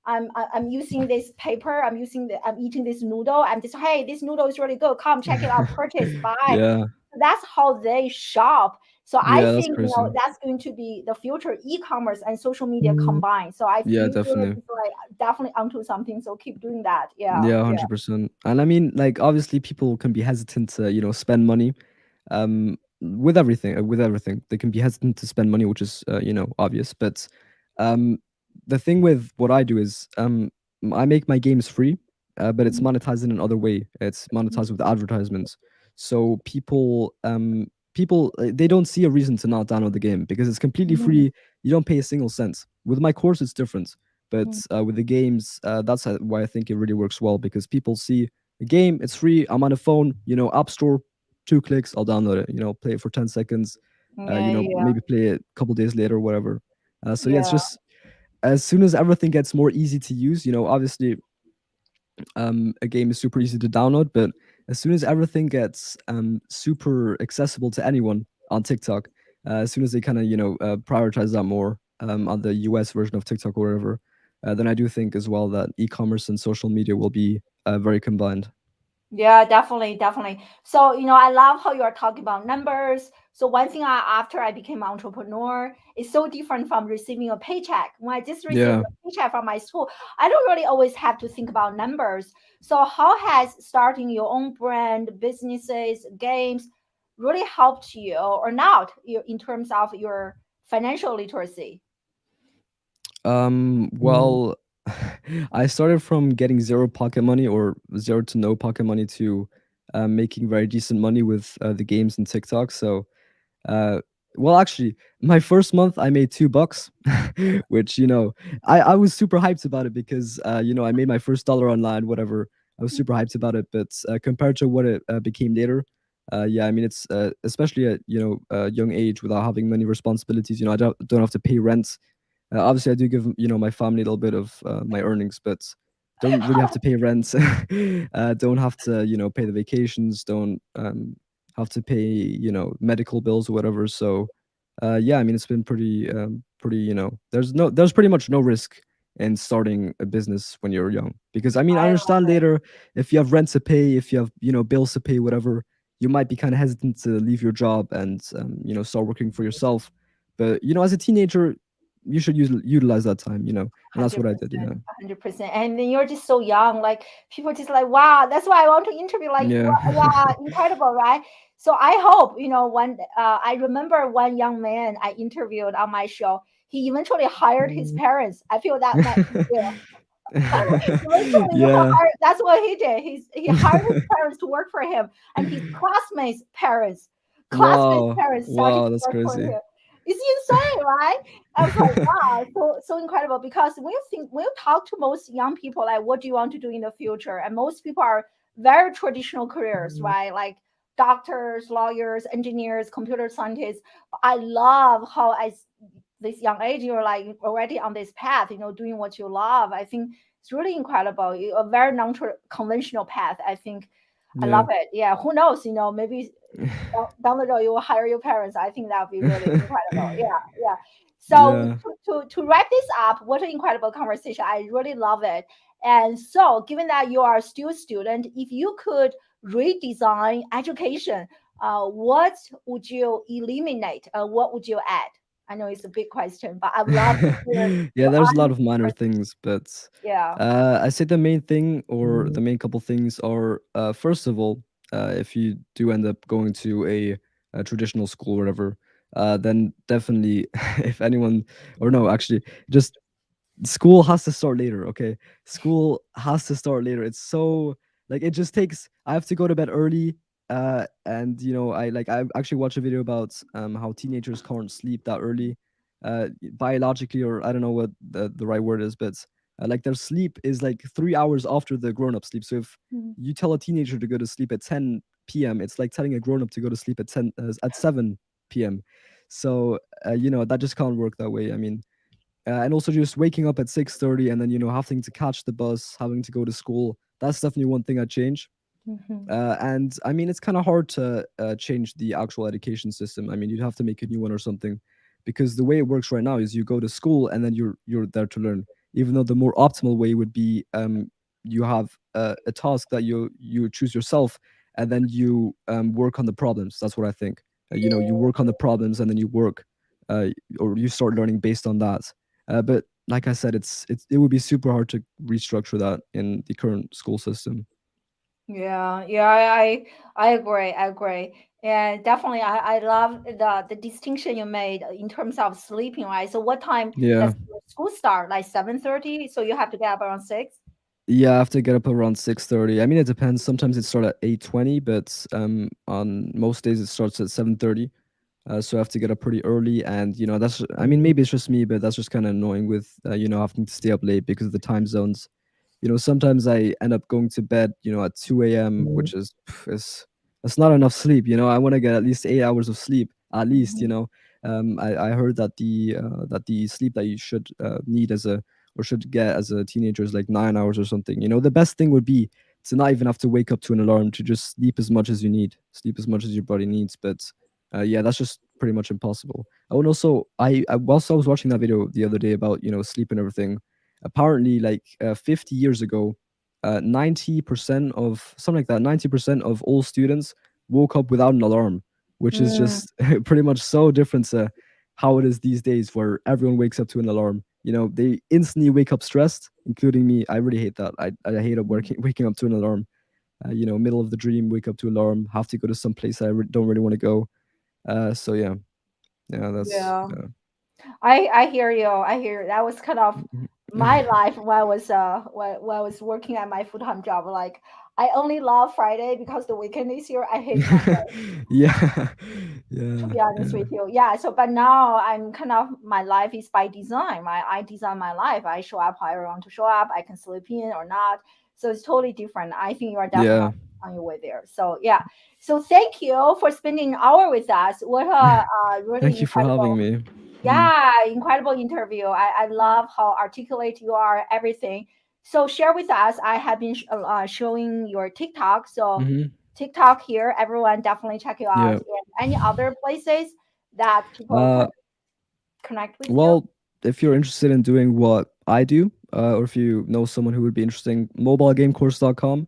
I'm using this paper, I'm eating this noodle, I'm just, hey, this noodle is really good, come check it out, purchase, buy. Yeah. That's how they shop. So I Yeah, that's think crazy. that's going to be the future, e-commerce and social media combined. So I Yeah, you feel definitely. like definitely onto something. So keep doing that. Yeah, Yeah, yeah. 100%. And I mean, like, obviously people can be hesitant to, spend money with everything, they can be hesitant to spend money, which is obvious. But um the thing with what I do is I make my games free, but it's Mhm, monetized in another way. It's monetized with advertisements. So people they don't see a reason to not download the game because it's completely mhm, free. You don't pay a single cent. With my course it's different, but mhm, with the games, that's why I think it really works well, because people see a game, it's free, I'm on a phone, app store, 2 clicks, I'll download it, play it for 10 seconds, yeah, yeah, maybe play it a couple days later or whatever. So yeah, it's yeah. just as soon as everything gets more easy to use, obviously a game is super easy to download, but as soon as everything gets super accessible to anyone on TikTok, As soon as they kind of prioritize that more on the US version of TikTok or whatever, then I do think as well that e-commerce and social media will be very combined. Yeah, definitely, definitely. So, I love how you are talking about numbers. So one thing after I became an entrepreneur is so different from receiving a paycheck. When I just received Yeah. a paycheck from my school, I don't really always have to think about numbers. So how has starting your own brand, businesses, games really helped you or not in terms of your financial literacy? Well, I started from getting zero pocket money or zero to no pocket money to making very decent money with the games and TikTok. So, uh, well, actually, my first month I made $2, which I was super hyped about it because I made my first dollar online, whatever. I was super hyped about it, but compared to what it became later, yeah, I mean it's especially at a young age without having many responsibilities. I don't have to pay rent. Obviously, I do give my family a little bit of my earnings, but don't really have to pay rent. Don't have to pay the vacations. Don't have to pay medical bills or whatever. So yeah, I mean it's been pretty. There's pretty much no risk in starting a business when you're young because I mean I I understand later if you have rent to pay, if you have bills to pay, whatever, you might be kind of hesitant to leave your job and start working for yourself. But as a teenager, you should utilize that time, and that's what I did. 100%, Yeah. 100%. And then you're just so young. Like people just like, wow, that's why I want to interview. Like, Yeah. wow, incredible, right? So I hope, when I remember one young man I interviewed on my show, he eventually hired his parents. I feel that might be you. Eventually, Yeah. that's what he did. He hired his parents to work for him, and his classmates' Wow. parents started Wow, to that's work for crazy. him. It's insane, right? I was like, wow, so incredible. Because when you talk to most young people, like, what do you want to do in the future? And most people are very traditional careers, right? Like doctors, lawyers, engineers, computer scientists. I love how this young age you're like already on this path, doing what you love. I think it's really incredible. A very non-conventional path. I think I love Yeah. it. Yeah, who knows? Maybe down the road you will hire your parents. I think that would be really incredible. Yeah, yeah. So Yeah. to wrap this up, what an incredible conversation. I really love it. And so, given that you are still a student, if you could redesign education, what would you eliminate? What would you add? I know it's a big question, but I'd love to hear Yeah, your there's a lot honest of minor perspective. things, but Yeah. I say the main thing or the main couple things are first of all, if you do end up going to a traditional school or whatever, then definitely if anyone or no, actually, just school has to start later. Okay, school has to start later. It's so like it just takes. I have to go to bed early, and I actually watched a video about how teenagers can't sleep that early, biologically, or I don't know what the right word is, but like their sleep is like 3 hours after the grown up sleep. So if Mhm. you tell a teenager to go to sleep at 10 p.m., it's like telling a grown up to go to sleep at 7 p.m. So that just can't work that way. I mean, and also just waking up at 6:30 and then having to catch the bus, having to go to school. That's definitely one thing I'd change. Mhm. And I mean, it's kind of hard to change the actual education system. I mean, you'd have to make a new one or something, because the way it works right now is you go to school and then you're there to learn. Even though the more optimal way would be you have a task that you choose yourself, and then you work on the problems. That's what I think. You work on the problems and then you work, uh, or you start learning based on that. But like I said, it would be super hard to restructure that in the current school system. Yeah, yeah, I agree. I agree. And definitely I love the distinction you made in terms of sleeping, right? So what time Yeah. does your school start? Like 7:30? So you have to get up around 6? Yeah, I have to get up around 6:30. I mean, it depends. Sometimes it starts at 8:20, but on most days it starts at 7:30. So I have to get up pretty early, and that's. I mean, maybe it's just me, but that's just kind of annoying with having to stay up late because of the time zones. Sometimes I end up going to bed, at 2 a.m., which is that's not enough sleep. I want to get at least 8 hours of sleep, at least. Mhm. I heard that the sleep that you should need as a or should get as a teenager is like 9 hours or something. The best thing would be to not even have to wake up to an alarm, to just sleep as much as you need, sleep as much as your body needs. But Yeah, that's just pretty much impossible. Oh, and also, whilst I was watching that video the other day about sleep and everything, apparently, like 50 years ago, 90% of something like that, 90% of all students woke up without an alarm, which is Mm, just pretty much so different to how it is these days, where everyone wakes up to an alarm. They instantly wake up stressed, including me. I really hate that. I hate up waking up to an alarm. Middle of the dream, wake up to alarm, have to go to some place don't really want to go. So yeah, yeah, that's yeah. I hear you. I hear you. That was kind of my life when I was working at my full time job. Like I only love Friday because the weekend is here. I hate Monday. yeah, To yeah, be honest yeah, with you, yeah. So, but now I'm kind of my life is by design. I design my life. I show up how I want to show up. I can sleep in or not. So it's totally different. I think you are definitely yeah. on your way there. So yeah. So thank you for spending an hour with us. What a really Thank you for having incredible, me. Mhm, yeah, incredible interview. I love how articulate you are, everything. So share with us. I have been showing your TikTok. So mhm, TikTok here, everyone definitely check you out. yeah. And any other places that people can Uh, connect with you? well, if you're interested in doing what I do, or if you know someone who would be interesting, mobilegamecourse.com.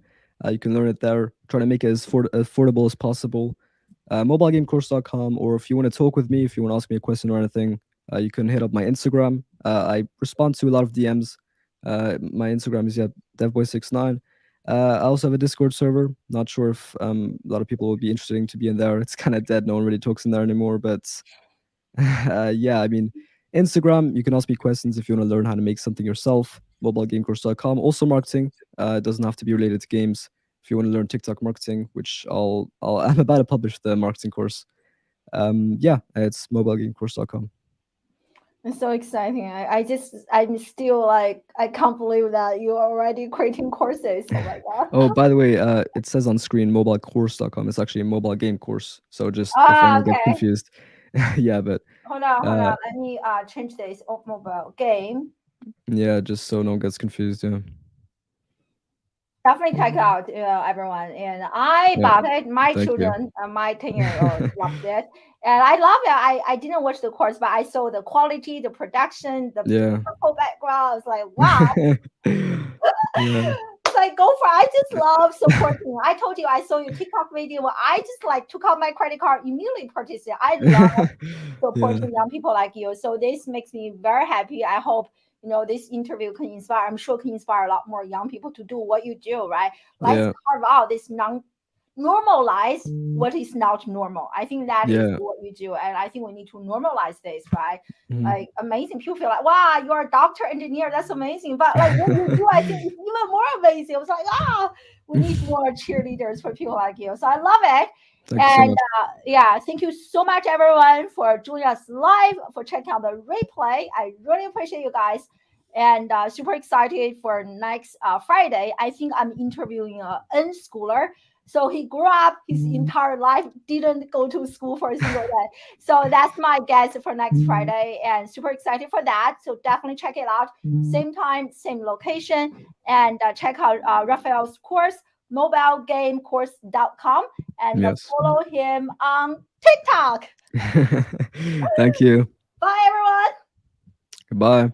You can learn it there. Try to make it as affordable as possible. Mobilegamecourse.com, or if you want to talk with me, if you want to ask me a question or anything, you can hit up my Instagram. I respond to a lot of DMs. My Instagram is devboy69. I also have a Discord server. Not sure if a lot of people would be interesting to be in there. It's kind of dead. No one really talks in there anymore. But yeah, I mean, Instagram, you can ask me questions if you want to learn how to make something yourself. Mobilegamecourse.com. Also marketing. It doesn't have to be related to games. If you want to learn TikTok marketing, which I'm about to publish the marketing course. Yeah, it's mobilegamecourse.com. It's so exciting. I'm still like, I can't believe that you're already creating courses. Oh my God. Oh, by the way, it says on screen mobilecourse.com. It's actually a mobile game course. So just if Ah, anyone gets okay. confused, yeah, but Hold uh, on. Let me change this mobile game. yeah, just so no one gets confused. Yeah, Definitely check it out, everyone. And I yeah. bought it. My Thank you. children, my 10-year-old loved it. And I love it. I didn't watch the course, but I saw the quality, the production, the Yeah. beautiful background. I was like, wow. Yeah. It's like, go for it. I just love supporting. I told you I saw your TikTok video. I just like took out my credit card, immediately purchased it. I love Yeah. supporting young people like you. So this makes me very happy. I hope this interview can inspire. I'm sure can inspire a lot more young people to do what you do. Right? Let's Yeah. carve out this normalize what is not normal. I think that is Yeah. what you do, and I think we need to normalize this. Right? Mhm. Like amazing. People feel like, wow, you're a doctor, engineer. That's amazing. But like what you do, I think is even more amazing. I was like, we need more cheerleaders for people like you. So I love it. Thank you so And much. yeah, thank you so much, everyone, for joining us live, for checking out the replay. I really appreciate you guys. And super excited for next Friday. I think I'm interviewing a unschooler. So he grew up his entire life, didn't go to school for a single day. So that's my guess for next Friday, and super excited for that. So definitely check it out. Same time, same location, and check out Rafael's course, mobilegamecourse.com, and Yes. follow him on TikTok. Thank you. Bye, everyone. Goodbye.